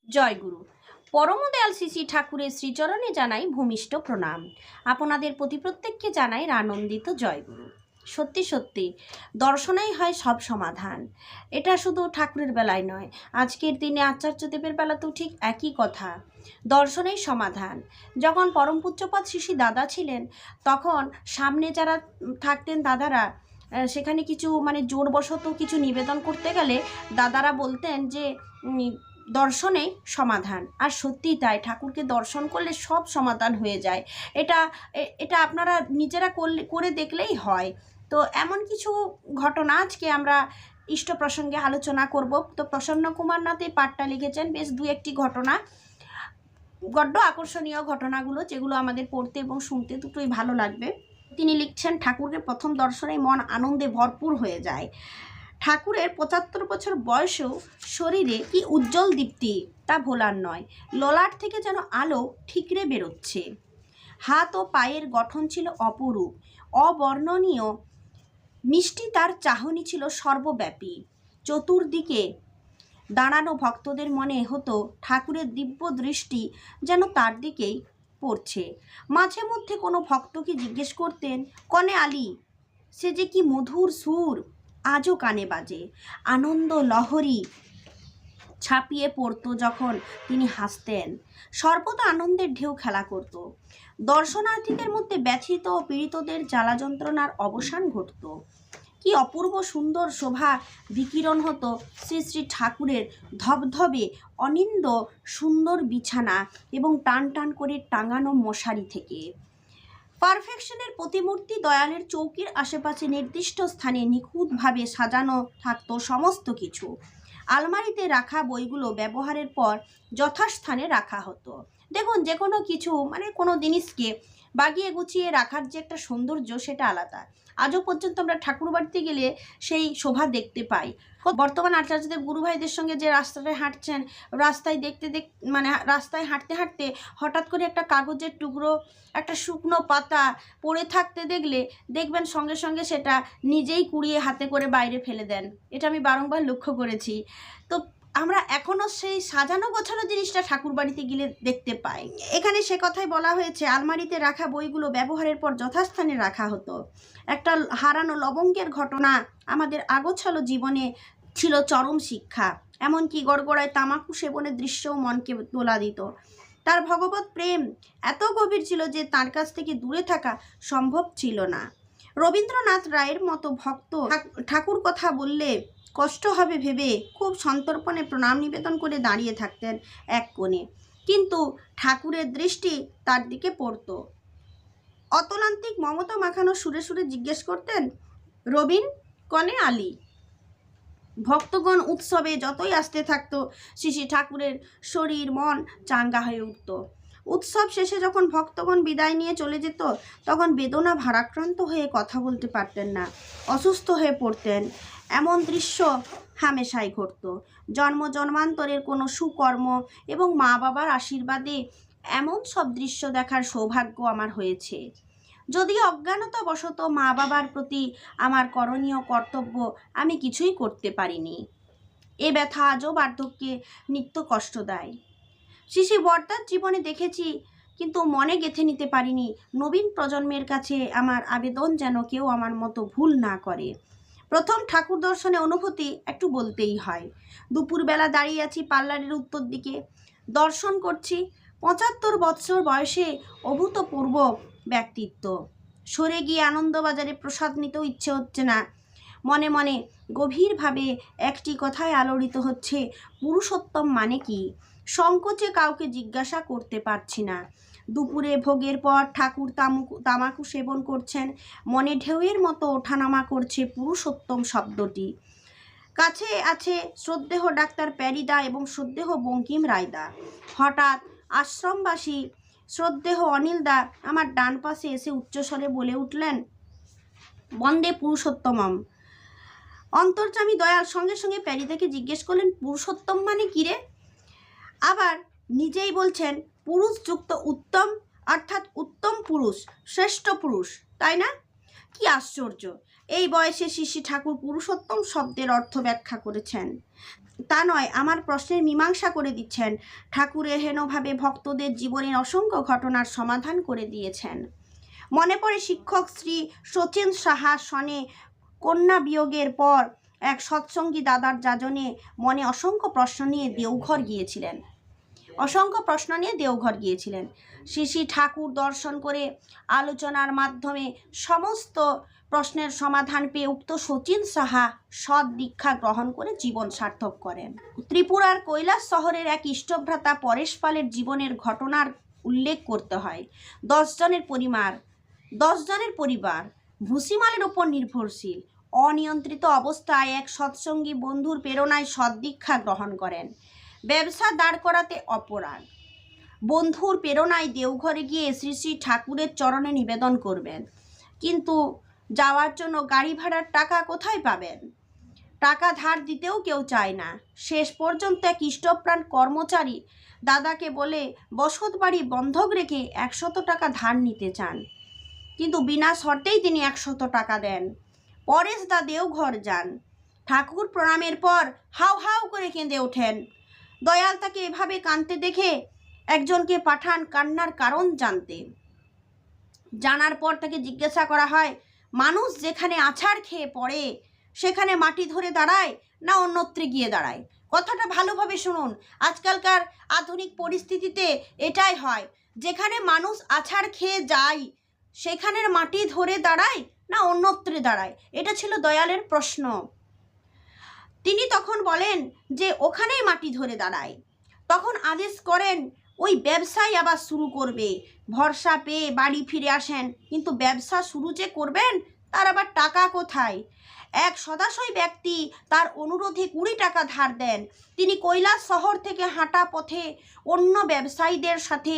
জয়গুরু। পরমদয়াল শ্রী শ্রী ঠাকুরের শ্রীচরণে জানাই ভূমিষ্ঠ প্রণাম। আপনাদের প্রতি প্রত্যেককে জানাই আনন্দিত জয়গুরু। সত্যি সত্যি দর্শনেই হয় সব সমাধান। এটা শুধু ঠাকুরের বেলায় নয়, আজকের দিনে আচার্যদেবের বেলাতেও ঠিক একই কথা। দর্শনেই সমাধান। যখন পরম পূজ্যপাদ শ্রী শ্রী দাদা ছিলেন, তখন সামনে যারা থাকতেন দাদারা, সেখানে কিছু জোরবশত কিছু নিবেদন করতে গেলে দাদারা বলতেন যে দর্শনেই সমাধান। আর সত্যিই তাই, ঠাকুরকে দর্শন করলে সব সমাধান হয়ে যায়। এটা এটা আপনারা নিজেরা করে দেখলেই হয়। তো এমন কিছু ঘটনা আজকে আমরা ইষ্ট প্রসঙ্গে আলোচনা করব। তো প্রসন্ন কুমার নাথ এই পাঠটা লিখেছেন, বেশ দু একটি ঘটনা, বড্ড আকর্ষণীয় ঘটনাগুলো, যেগুলো আমাদের পড়তে এবং শুনতে দুটোই ভালো লাগবে। তিনি লিখছেন, ঠাকুরকে প্রথম দর্শনেই মন আনন্দে ভরপুর হয়ে যায়। ঠাকুরের ৭৫ বছর বয়সেও শরীরে কি উজ্জ্বল দীপ্তি, তা ভোলার নয়। ললাট থেকে যেন আলো ঠিকরে বেরোচ্ছে। হাত ও পায়ের গঠন ছিল অপরূপ, অবর্ণনীয়। মিষ্টি তার চাহনি ছিল সর্বব্যাপী। চতুর্দিকে দাঁড়ানো ভক্তদের মনে হতো ঠাকুরের দিব্য দৃষ্টি যেন তার দিকেই পড়ছে। মাঝে মধ্যে কোনো ভক্তকে জিজ্ঞেস করতেন, কনে আলি, সে যে কি মধুর সুর আজও কানে বাজে। আনন্দ লহরী ছাপিয়ে পড়তো যখন তিনি হাসতেন। সর্বদা আনন্দের ঢেউ খেলা করত। দর্শনার্থীদের মধ্যে ব্যথিত ও পীড়িতদের জ্বালা যন্ত্রণার অবসান ঘটত। কি অপূর্ব সুন্দর শোভা বিকিরণ হতো শ্রী শ্রী ঠাকুরের ধবধবে অনিন্দ সুন্দর বিছানা এবং টান টান করে টাঙানো মশারি থেকে। পারফেকশনের প্রতিমূর্তি দয়ালের চৌকির আশেপাশে নির্দিষ্ট স্থানে নিখুঁতভাবে সাজানো থাকতো সমস্ত কিছু। আলমারিতে রাখা বইগুলো ব্যবহারের পর যথাস্থানে রাখা হতো। দেখুন, যে কোনো কিছু কোনো জিনিসকে বাগিয়ে গুছিয়ে রাখার যে একটা সৌন্দর্য, সেটা আলাদা। আজও পর্যন্ত আমরা ঠাকুর বাড়িতে গেলে সেই শোভা দেখতে পাই। বর্তমান আচার্যদেব গুরু ভাইদের সঙ্গে যে রাস্তাটায় হাঁটছেন, রাস্তায় রাস্তায় হাঁটতে হাঁটতে হঠাৎ করে একটা কাগজের টুকরো, একটা শুকনো পাতা পড়ে থাকতে দেখবেন সঙ্গে সঙ্গে সেটা নিজেই কুড়িয়ে হাতে করে বাইরে ফেলে দেন। এটা আমি বারংবার লক্ষ্য করেছি। তো আমরা এখনও সেই সাজানো গোছানো জিনিসটা ঠাকুর বাড়িতে গেলে দেখতে পাই। এখানে সে কথাই বলা হয়েছে, আলমারিতে রাখা বইগুলো ব্যবহারের পর যথাস্থানে রাখা হতো। একটা হারানো লবঙ্গের ঘটনা আমাদের আগোছালো জীবনে ছিল চরম শিক্ষা। এমনকি গড়গড়ায় তামাকু সেবনের দৃশ্যও মনকে দোলা দিত। তার ভগবত প্রেম এত গভীর ছিল যে তার কাছ থেকে দূরে থাকা সম্ভব ছিল না। রবীন্দ্রনাথ রায়ের মতো ভক্ত ঠাকুর কথা বললে কষ্ট হবে ভেবে খুব সন্তর্পণে প্রণাম নিবেদন করে দাঁড়িয়ে থাকতেন এক কোণে, কিন্তু ঠাকুরের দৃষ্টি তার দিকে পড়ত। অতলান্তিক মমতা মাখানো সুরে সুরে জিজ্ঞেস করতেন, রবীন, কনে আলি? ভক্তগণ উৎসবে যতই আসতে থাকতো, শ্রী শ্রী ঠাকুরের শরীর মন চাঙ্গা হয়ে উঠত। উৎসব শেষে যখন ভক্তগণ বিদায় নিয়ে চলে যেত, তখন বেদনা ভারাক্রান্ত হয়ে কথা বলতে পারতেন না, অসুস্থ হয়ে পড়তেন। এমন দৃশ্য হামেশাই ঘটত। জন্ম জন্মান্তরের কোনো সুকর্ম এবং মা বাবার আশীর্বাদে এমন সব দৃশ্য দেখার সৌভাগ্য আমার হয়েছে। যদিও অজ্ঞানতাবশত মা বাবার প্রতি আমার করণীয় কর্তব্য আমি কিছুই করতে পারিনি। এ ব্যথা আজও বার্ধক্যে নিত্য কষ্ট দেয়। শ্রী শ্রী বর্দার জীবনে দেখেছি, কিন্তু মনে গেঁথে নিতে পারিনি। নবীন প্রজন্মের কাছে আমার আবেদন যেন কেউ আমার মতো ভুল না করে। প্রথম ঠাকুর দর্শনে অনুভূতি একটু বলতেই হয়। দুপুরবেলা দাঁড়িয়ে আছি পার্লারের উত্তর দিকে, দর্শন করছি ৭৫ বৎসর বয়সে অভূতপূর্ব ব্যক্তিত্ব। সরে গিয়ে আনন্দবাজারে প্রসাদ নিতেও ইচ্ছে হচ্ছে না। মনে মনে গভীরভাবে একটি কথায় আলোড়িত হচ্ছে, পুরুষোত্তম মানে কি? সংকোচে কাউকে জিজ্ঞাসা করতে পারছি না। দুপুরে ভোগের পর ঠাকুর তামাকু সেবন করছেন, মনে ঢেউয়ের মতো ওঠানামা করছে পুরুষোত্তম শব্দটি। কাছে আছে শ্রদ্ধেহ ডাক্তার প্যারিদা এবং শ্রদ্ধেহ বঙ্কিম রায়দা। হঠাৎ আশ্রমবাসী শ্রদ্ধেহ অনিলদা আমার ডান পাশে এসে উচ্চস্বরে বলে উঠলেন, বন্দে পুরুষোত্তমম। অন্তর্যামী দয়াল সঙ্গে সঙ্গে প্যারিদাকে জিজ্ঞেস করলেন, পুরুষোত্তম মানে কি রে? আবার নিজেই বলছেন, পুরুষযুক্ত উত্তম, অর্থাৎ উত্তম পুরুষ, শ্রেষ্ঠ পুরুষ, তাই না? কি আশ্চর্য! এই বয়সে শ্রী শ্রী ঠাকুর পুরুষোত্তম শব্দের অর্থ ব্যাখ্যা করেছেন। তা নয়, আমার প্রশ্নের মীমাংসা করে দিচ্ছেন। ঠাকুর এহেনভাবে ভক্তদের জীবনের অসংখ্য ঘটনার সমাধান করে দিয়েছেন। মনে পড়ে শিক্ষক শ্রী শচীন সাহা সনে কন্যা বিয়োগের পর এক সৎসঙ্গী দাদার যাজনে মনে অসংখ্য প্রশ্ন নিয়ে দেওঘর গিয়েছিলেন। শ্রী শ্রী ঠাকুর দর্শন করে আলোচনার মাধ্যমে সমস্ত প্রশ্নের সমাধান পেয়ে উক্ত শচীন সাহা সৎ দীক্ষা গ্রহণ করে জীবন সার্থক করেন। ত্রিপুরার কৈলাস শহরের এক ইষ্টভ্রাতা পরেশ পালের জীবনের ঘটনার উল্লেখ করতে হয়। 10 জনের পরিবার ভুসিমালের উপর নির্ভরশীল। অনিয়ন্ত্রিত অবস্থায় এক সৎসঙ্গী বন্ধুর প্রেরণায় সদ্দীক্ষা গ্রহণ করেন। ব্যবসা দাঁড় করাতে অপরাধ। বন্ধুর প্রেরণায় দেওঘরে গিয়ে শ্রী শ্রী ঠাকুরের চরণে নিবেদন করবেন, কিন্তু যাওয়ার জন্য গাড়ি ভাড়ার টাকা কোথায় পাবেন? টাকা ধার দিতেও কেউ চায় না। শেষ পর্যন্ত এক ইষ্টপ্রাণ কর্মচারী দাদাকে বলে বসত বাড়ি বন্ধক রেখে 100 টাকা ধার নিতে চান, কিন্তু বিনা শর্তেই তিনি 100 টাকা দেন। পরেশ দা দেওঘর যান। ঠাকুর প্রণামের পর হাউ হাউ করে কেঁদে ওঠেন। দয়াল তাকে এভাবে কাঁদতে দেখে একজনকে পাঠান কান্নার কারণ জানতে। জানার পর তাকে জিজ্ঞাসা করা হয়, মানুষ যেখানে আছাড় খেয়ে পড়ে সেখানে মাটি ধরে দাঁড়ায় না অন্যত্রে গিয়ে দাঁড়ায়? কথাটা ভালোভাবে শুনুন। আজকালকার আধুনিক পরিস্থিতিতে এটাই হয়, যেখানে মানুষ আছাড় খেয়ে যায় সেখানের মাটি ধরে দাঁড়ায় না অন্যত্রে দাঁড়ায়? এটা ছিল দয়ালের প্রশ্ন। তিনি তখন বলেন যে ওখানেই মাটি ধরে দাঁড়ায়। তখন আদেশ করেন ওই ব্যবসায় আবার শুরু করবে। ভরসা পেয়ে বাড়ি ফিরে আসেন, কিন্তু ব্যবসা শুরু যে করবেন তার আবার টাকা কোথায়? এক সদাশয় ব্যক্তি তার অনুরোধে 20 টাকা ধার দেন। তিনি কৈলাস শহর থেকে হাঁটা পথে অন্য ব্যবসায়ীদের সাথে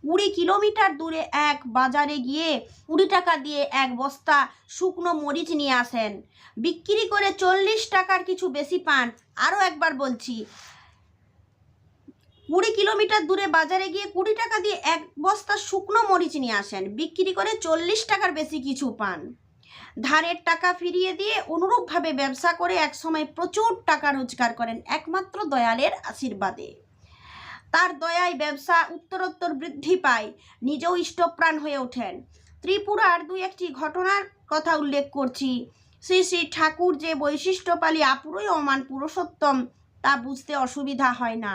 20 কিলোমিটার দূরে এক বাজারে গিয়ে 20 টাকা দিয়ে এক বস্তা শুকনো মরিচ নিয়ে আসেন। বিক্রি করে 40 টাকার কিছু বেশি পান। আরও একবার বলছি, 20 কিলোমিটার দূরে বাজারে গিয়ে 20 টাকা দিয়ে এক বস্তা শুকনো মরিচ নিয়ে আসেন, বিক্রি করে 40 টাকার বেশি কিছু পান। ধারের টাকা ফিরিয়ে দিয়ে অনুরূপভাবে ব্যবসা করে একসময় প্রচুর টাকা রোজগার করেন একমাত্র দয়ালের আশীর্বাদে। তার দয়ায় ব্যবসা উত্তরোত্তর বৃদ্ধি পায়, নিজেও ইষ্টপ্রাণ হয়ে ওঠেন। ত্রিপুরার 2-1টি ঘটনার কথা উল্লেখ করছি। শ্রী শ্রী ঠাকুর যে বৈশিষ্ট্যপালী আপুরই অমান পুরুষোত্তম তা বুঝতে অসুবিধা হয় না।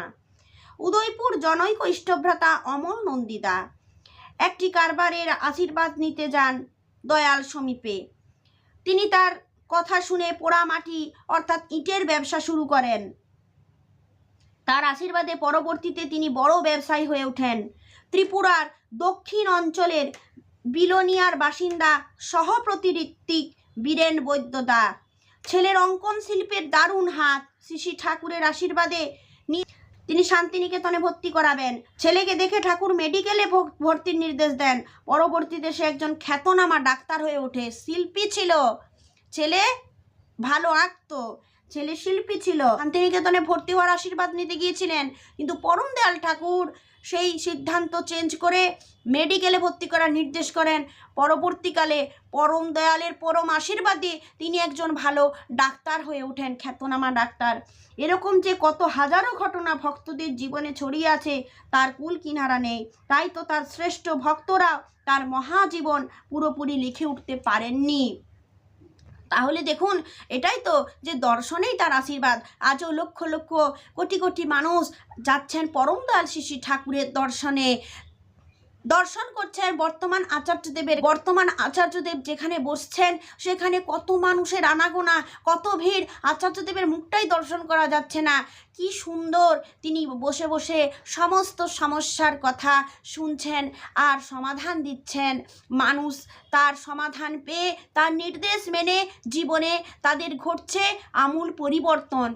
উদয়পুর জনৈক ইষ্টভ্রাতা অমল নন্দিদা একটি কারবারের আশীর্বাদ নিতে যান দয়াল সমীপে। তিনি তার কথা শুনে পোড়ামাটি অর্থাৎ ইটের ব্যবসা শুরু করেন। তার আশীর্বাদে পরবর্তীতে তিনি বড় ব্যবসায়ী হয়ে ওঠেন। ত্রিপুরার দক্ষিণ অঞ্চলের বিলোনিয়ার বাসিন্দা সহপ্রতিঋত্বিক বীরেন বৈদ্যদা। ছেলের অঙ্কন শিল্পের দারুণ হাত। শ্রী শ্রী ঠাকুরের আশীর্বাদে তিনি শান্তিনিকেতনে ভর্তি করাবেন। ছেলেকে দেখে ঠাকুর মেডিকেলে ভর্তির নির্দেশ দেন। পরবর্তীতে সে একজন খ্যাতনামা ডাক্তার হয়ে ওঠে। শিল্পী ছিল ছেলে, ভালো আঁকতো, ছেলে শিল্পী ছিল। শান্তিনিকেতনে ভর্তি হওয়ার আশীর্বাদ নিতে গিয়েছিলেন, কিন্তু পরম দয়াল ঠাকুর সেই সিদ্ধান্ত চেঞ্জ করে মেডিকেলে ভর্তি করার নির্দেশ করেন। পরবর্তীকালে পরম দয়ালের পরম আশীর্বাদে তিনি একজন ভালো ডাক্তার হয়ে ওঠেন, খ্যাতনামা ডাক্তার। এরকম যে কত হাজারো ঘটনা ভক্তদের জীবনে ছড়িয়ে আছে তার কুল কিনারা নেই। তাই তো তার শ্রেষ্ঠ ভক্তরা তার মহাজীবন পুরোপুরি লিখে উঠতে পারেননি। তাহলে দেখুন, এটাই তো যে দর্শনেই তার আশীর্বাদ। আজও লক্ষ লক্ষ কোটি কোটি মানুষ যাচ্ছেন পরম দয়াল শ্রী শ্রী ঠাকুরের দর্শনে, দর্শন করছেন। বর্তমান আচার্যদেব যেখানে বসছেন সেখানে কত মানুষের আনাগোনা, কত ভিড়। আচার্যদেবের মুখটাই দর্শন করা যাচ্ছে না। কি সুন্দর তিনি বসে বসে সমস্ত সমস্যার কথা শুনছেন আর সমাধান দিচ্ছেন। মানুষ তার সমাধান পেয়ে তার নির্দেশ মেনে জীবনে তাদের ঘটছে আমূল পরিবর্তন।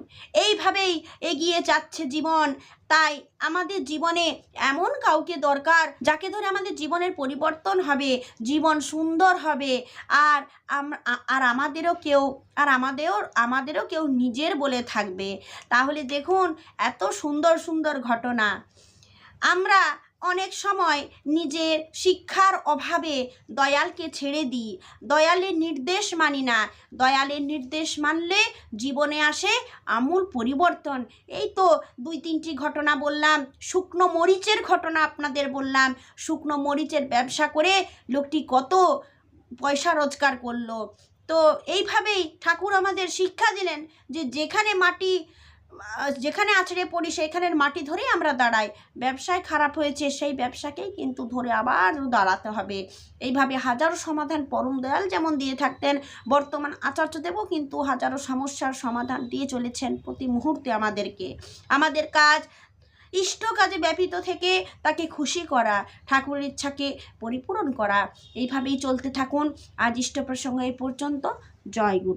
এইভাবেই এগিয়ে যাচ্ছে জীবন। তাই আমাদের জীবনে এমন কাউকে দরকার যাকে ধরে আমাদের জীবনের পরিবর্তন হবে, জীবন সুন্দর হবে, আর আমাদেরও কেউ নিজের বলে থাকবে। তাহলে দেখুন, এত সুন্দর সুন্দর ঘটনা। আমরা অনেক সময় নিজের শিক্ষার অভাবে দয়ালকে ছেড়ে দিই, দয়ালের নির্দেশ মানি না। দয়ালের নির্দেশ মানলে জীবনে আসে আমূল পরিবর্তন। এই তো 2-3টি ঘটনা বললাম, শুকনো মরিচের ঘটনা আপনাদের বললাম। শুকনো মরিচের ব্যবসা করে লোকটি কত পয়সা রোজগার করলো। তো এইভাবেই ঠাকুর আমাদের শিক্ষা দিলেন যে যেখানে আছড়ে পড়ি সেখানের মাটি ধরেই আমরা দাঁড়াই। ব্যবসায় খারাপ হয়েছে, সেই ব্যবসাকেই কিন্তু ধরে আবার দাঁড়াতে হবে। এইভাবে হাজারো সমাধান পরম দয়াল যেমন দিয়ে থাকতেন, বর্তমান আচার্যদেবও কিন্তু হাজারো সমস্যার সমাধান দিয়ে চলেছেন প্রতি মুহূর্তে আমাদেরকে। আমাদের কাজ ইষ্ট কাজে ব্যাপৃত থেকে তাকে খুশি করা, ঠাকুরের ইচ্ছাকে পরিপূরণ করা। এইভাবেই চলতে থাকুন। আজ ইষ্ট প্রসঙ্গ এই পর্যন্ত। জয় গুরু।